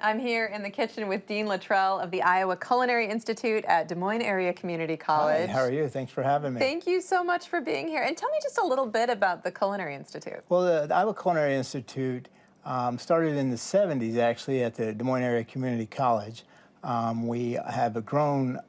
I'm here in the kitchen with Dean Luttrell of the Iowa Culinary Institute at Des Moines Area Community College. Hi, how are you? Thanks for having me. Thank you so much for being here. And tell me just a little bit about the Culinary Institute. Well, the Iowa Culinary Institute started in the 70s, actually, at the Des Moines Area Community College. We have grown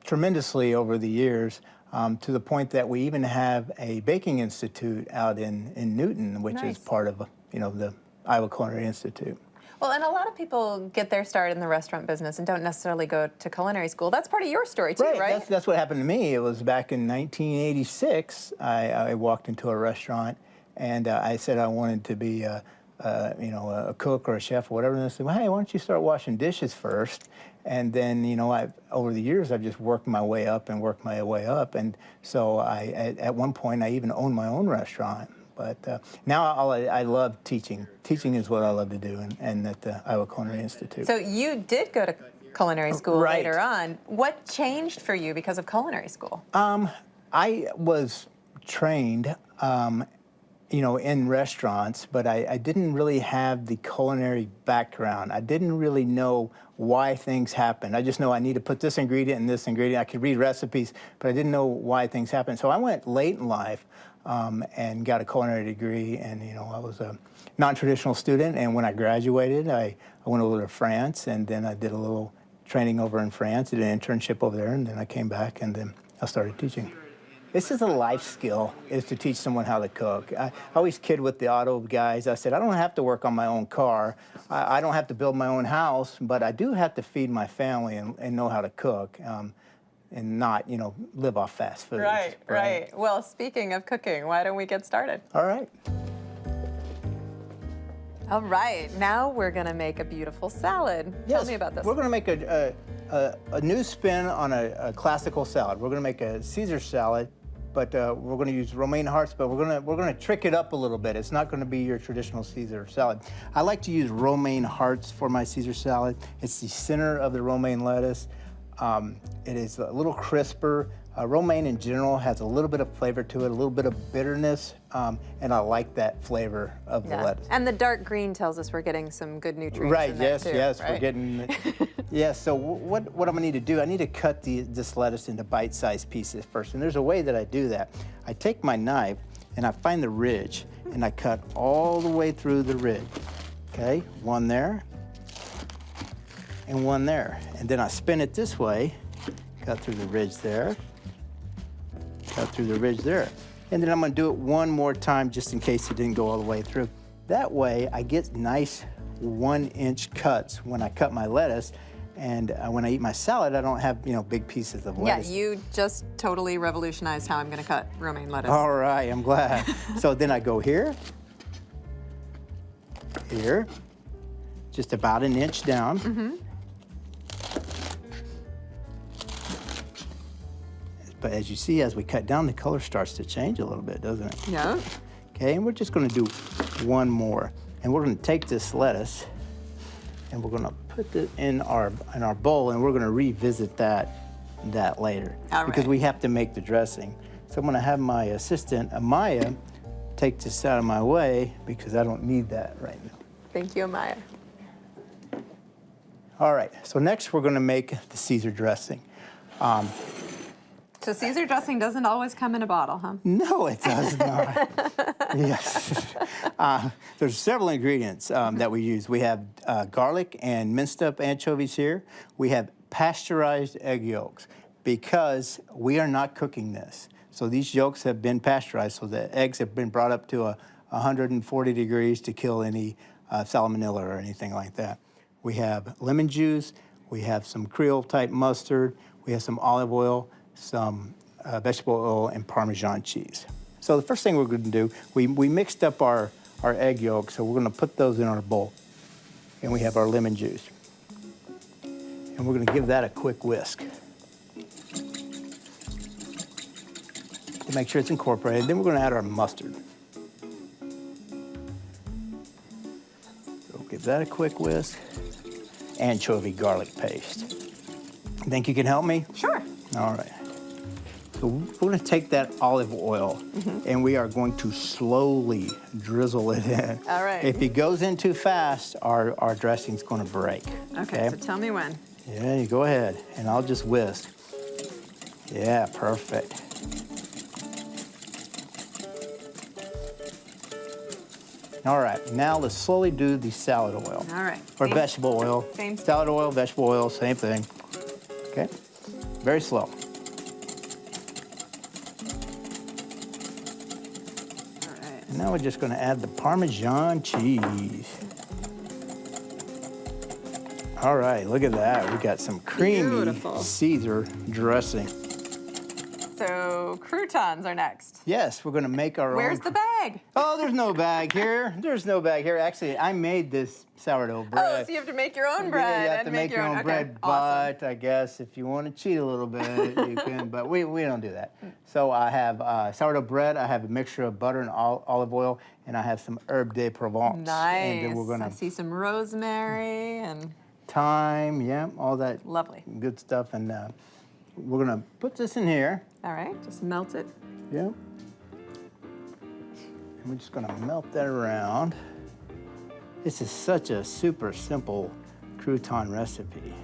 tremendously over the years to the point that we even have a baking institute out in Newton, which Nice. is part of the Iowa Culinary Institute. Well, and a lot of people get their start in the restaurant business and don't necessarily go to culinary school. That's part of your story too, right? That's what happened to me. It was back in 1986. I walked into a restaurant and I said I wanted to be a cook or a chef or whatever. And they said, well, hey, why don't you start washing dishes first? And then, over the years, I've just worked my way up and worked my way up. And so at one point, I even owned my own restaurant. But now I love teaching. Teaching is what I love to do, and at the Iowa Culinary Institute. So you did go to culinary school later on. What changed for you because of culinary school? I was trained, in restaurants, but I didn't really have the culinary background. I didn't really know why things happen. I just know I need to put this ingredient and this ingredient. I could read recipes, but I didn't know why things happen. So I went late in life and got a culinary degree, and I was a non-traditional student, and when I graduated, I went over to France, and then I did a little training over in France, did an internship over there, and then I came back, and then I started teaching. This is a life skill, is to teach someone how to cook. I always kid with the auto guys. I said, I don't have to work on my own car. I don't have to build my own house, but I do have to feed my family and know how to cook. And not, live off fast food. Right. Well, speaking of cooking, why don't we get started? All right. All right, now we're gonna make a beautiful salad. Yes, Tell me about this. We're gonna make a new spin on a classical salad. We're gonna make a Caesar salad, but we're gonna use romaine hearts, but we're gonna trick it up a little bit. It's not gonna be your traditional Caesar salad. I like to use romaine hearts for my Caesar salad. It's the center of the romaine lettuce. It is a little crisper. Romaine in general has a little bit of flavor to it, a little bit of bitterness, and I like that flavor of the lettuce. And the dark green tells us we're getting some good nutrients Right, in there too, yes, right? we're getting, yes, so what I'm gonna need to do, I need to cut this lettuce into bite-sized pieces first, and there's a way that I do that. I take my knife, and I find the ridge, and I cut all the way through the ridge, okay? One there, and one there. And then I spin it this way, cut through the ridge there, cut through the ridge there. And then I'm gonna do it one more time just in case it didn't go all the way through. That way I get nice 1-inch cuts when I cut my lettuce, and when I eat my salad, I don't have big pieces of lettuce. Yeah, you just totally revolutionized how I'm gonna cut romaine lettuce. All right, I'm glad. So then I go here, here, just about 1 inch down. Mm-hmm. But as you see, as we cut down, the color starts to change a little bit, doesn't it? Yeah. Okay, and we're just gonna do one more. And we're gonna take this lettuce and we're gonna put it in our bowl, and we're gonna revisit that later. All right. Because we have to make the dressing. So I'm gonna have my assistant, Amaya, take this out of my way because I don't need that right now. Thank you, Amaya. All right, so next we're gonna make the Caesar dressing. So Caesar dressing doesn't always come in a bottle, huh? No, it does not. Yes. There's several ingredients that we use. We have garlic and minced up anchovies here. We have pasteurized egg yolks because we are not cooking this. So these yolks have been pasteurized, so the eggs have been brought up to 140 degrees to kill any salmonella or anything like that. We have lemon juice. We have some Creole type mustard. We have some olive oil, some vegetable oil, and Parmesan cheese. So the first thing we're going to do, we mixed up our egg yolks, so we're going to put those in our bowl. And we have our lemon juice. And we're going to give that a quick whisk to make sure it's incorporated. Then we're going to add our mustard. So give that a quick whisk. Anchovy garlic paste. Think you can help me? Sure. All right. So we're going to take that olive oil and we are going to slowly drizzle it in. All right. If it goes in too fast, our dressing's going to break. Okay, so tell me when. Yeah, you go ahead, and I'll just whisk. Yeah, perfect. All right, now let's slowly do the salad oil. All right. Or vegetable oil. Same. Salad oil, vegetable oil, same thing. Okay, very slow. All right. And now we're just gonna add the Parmesan cheese. All right, look at that. We got some creamy Beautiful. Caesar dressing. So croutons are next. Yes, we're gonna make our own. Where's the bag? Oh, there's no bag here. There's no bag here. Actually, I made this sourdough bread. Oh, so you have to make your own bread. Yeah, you have and to make your own okay, bread, awesome. but I guess if you want to cheat a little bit, you can, but we don't do that. So I have sourdough bread, I have a mixture of butter and olive oil, and I have some herb de Provence. Nice. And then we're gonna I see some rosemary and thyme, yeah, all that lovely. good stuff, and we're gonna put this in here. All right, just melt it. Yeah. And we're just gonna melt that around. This is such a super simple crouton recipe.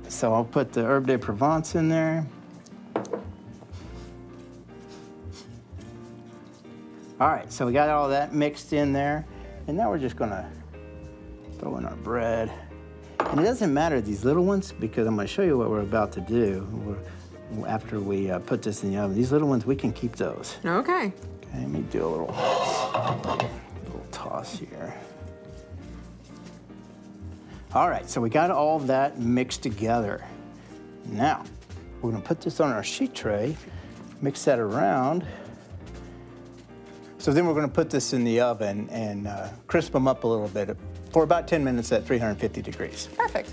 So I'll put the herb de Provence in there. All right, so we got all that mixed in there. And now we're just gonna throw in our bread. And it doesn't matter, these little ones, because I'm gonna show you what we're about to do after we put this in the oven. These little ones, we can keep those. Okay. Okay, let me do a little toss here. All right, so we got all that mixed together. Now, we're gonna put this on our sheet tray, mix that around. So then we're gonna put this in the oven and crisp them up a little bit for about 10 minutes at 350 degrees. Perfect.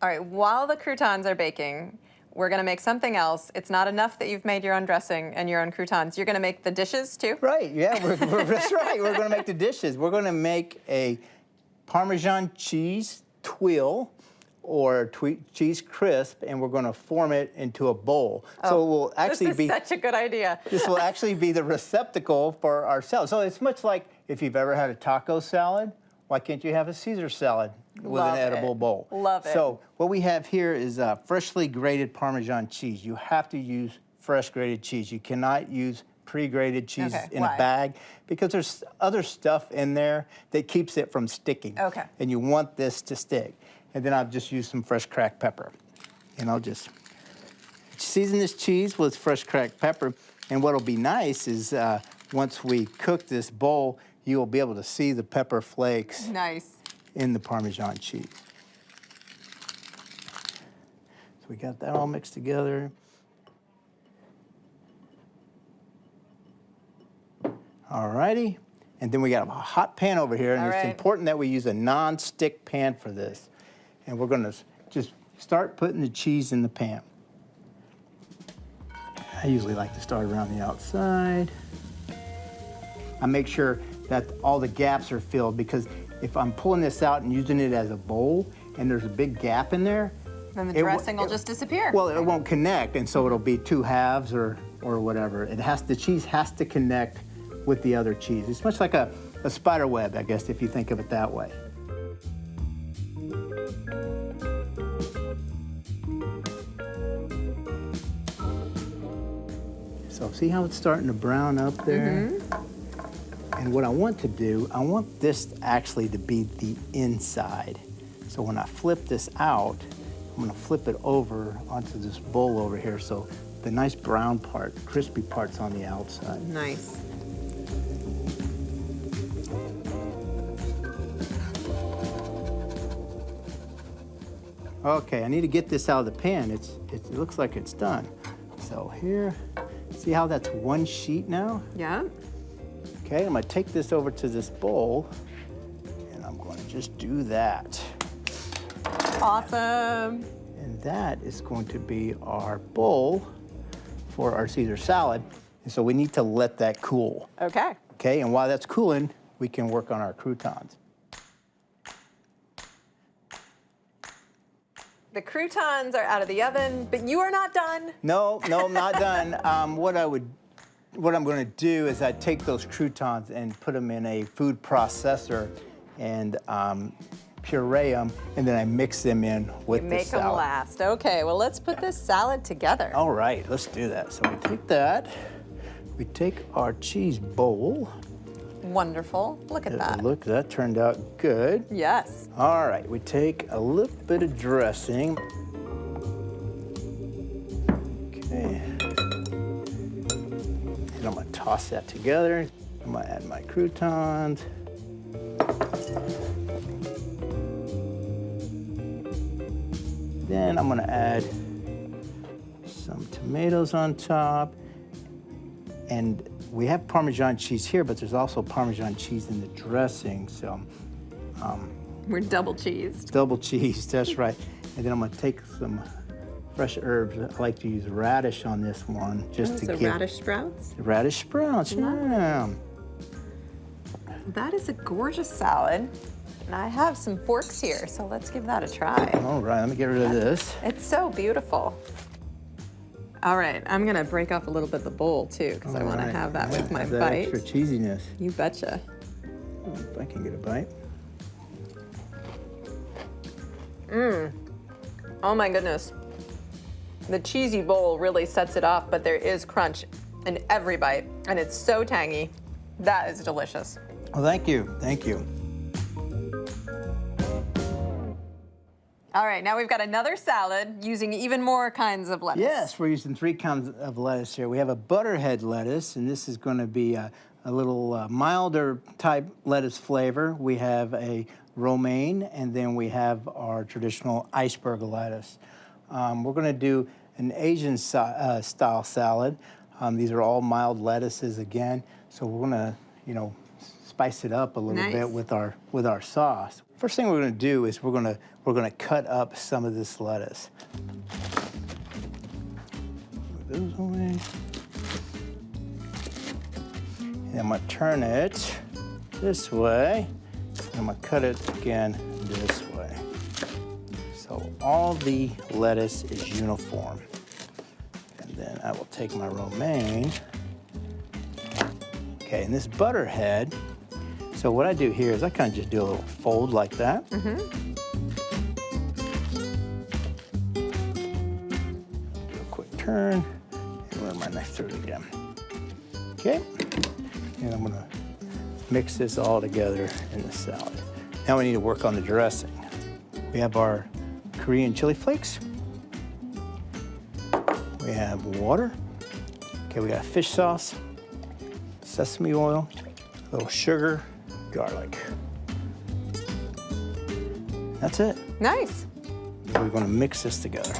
All right, while the croutons are baking, we're gonna make something else. It's not enough that you've made your own dressing and your own croutons. You're gonna make the dishes too? Right, yeah, that's right. We're gonna make the dishes. We're gonna make a Parmesan cheese tuile or cheese crisp, and we're gonna form it into a bowl. Oh, so it will actually this is such a good idea. This will actually be the receptacle for our salad. So it's much like if you've ever had a taco salad, why can't you have a Caesar salad with Love an edible it. bowl? Love it. So what we have here is freshly grated Parmesan cheese. You have to use fresh grated cheese. You cannot use pre-grated cheese in Why? a bag because there's other stuff in there that keeps it from sticking. Okay. And you want this to stick. And then I've just used some fresh cracked pepper. And I'll just season this cheese with fresh cracked pepper. And what'll be nice is once we cook this bowl, you'll be able to see the pepper flakes Nice. in the Parmesan cheese. So we got that all mixed together. All righty. And then we got a hot pan over here, and All it's right. important that we use a non-stick pan for this. And we're gonna just start putting the cheese in the pan. I usually like to start around the outside. I make sure that all the gaps are filled, because if I'm pulling this out and using it as a bowl and there's a big gap in there, Then the dressing will just disappear. well, it won't connect, and so it'll be two halves or whatever. The cheese has to connect with the other cheese. It's much like a spider web, I guess, if you think of it that way. So see how it's starting to brown up there? Mm-hmm. And what I want to do, I want this actually to be the inside. So when I flip this out, I'm gonna flip it over onto this bowl over here, so the nice brown part, the crispy part's on the outside. Nice. Okay, I need to get this out of the pan. It looks like it's done. So here, see how that's one sheet now? Yeah. Okay, I'm gonna take this over to this bowl, and I'm gonna just do that. Awesome. And that is going to be our bowl for our Caesar salad. And so we need to let that cool. Okay. Okay, and while that's cooling, we can work on our croutons. The croutons are out of the oven, but you are not done. No, I'm not done. What I'm going to do is I take those croutons and put them in a food processor and puree them, and then I mix them in with the salad. Make them last. Okay, well, let's put this salad together. All right, let's do that. So we take that. We take our cheese bowl. Wonderful. Look at that. Look, that turned out good. Yes. All right, we take a little bit of dressing. Okay. And I'm gonna toss that together. I'm gonna add my croutons. Then I'm gonna add some tomatoes on top. And we have Parmesan cheese here, but there's also Parmesan cheese in the dressing, so. We're double cheesed. Double cheese, that's right. And then I'm gonna take some fresh herbs. I like to use radish on this one, just to So give. radish sprouts? Radish sprouts, yeah. That is a gorgeous salad. And I have some forks here, so let's give that a try. All right, let me get rid of this. It's so beautiful. All right, I'm gonna break off a little bit of the bowl too, because I want to have that with my Have that bite. extra cheesiness. You betcha. If I can get a bite. Oh my goodness. The cheesy bowl really sets it off, but there is crunch in every bite, and it's so tangy. That is delicious. Well, thank you, thank you. All right, now we've got another salad using even more kinds of lettuce. Yes, we're using 3 kinds of lettuce here. We have a butterhead lettuce, and this is going to be a little milder type lettuce flavor. We have a romaine, and then we have our traditional iceberg lettuce. We're going to do an Asian style salad. These are all mild lettuces again, so we're going to, spice it up a little bit with our sauce. First thing we're going to do is we're going to cut up some of this lettuce. Move those away. And I'm going to turn it this way. And I'm going to cut it again this way. So all the lettuce is uniform. And then I will take my romaine. Okay, and this butterhead. So what I do here is I kind of just do a little fold like that. Do a quick turn, and run my knife through it again. Okay, and I'm gonna mix this all together in the salad. Now we need to work on the dressing. We have our Korean chili flakes. We have water. Okay, we got fish sauce, sesame oil, a little sugar, garlic. That's it. Nice. We're going to mix this together.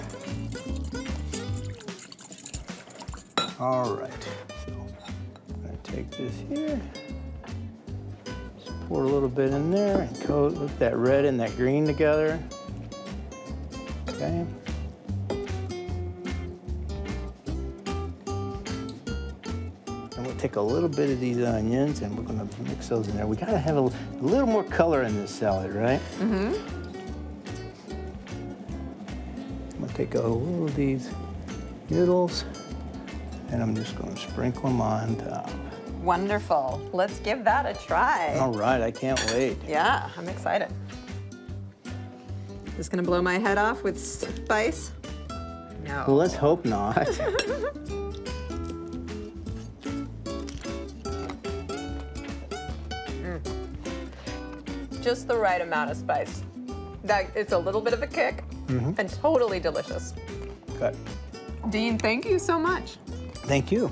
All right. So I'm going to take this here, just pour a little bit in there and coat with that red and that green together. Okay. Take a little bit of these onions and we're gonna mix those in there. We gotta have a little more color in this salad, right? I'm gonna take a little of these noodles and I'm just gonna sprinkle them on top. Wonderful. Let's give that a try. All right, I can't wait. Yeah, I'm excited. Just gonna blow my head off with spice? No. Well, let's hope not. Just the right amount of spice. It's a little bit of a kick and totally delicious. Good. Dean, thank you so much. Thank you.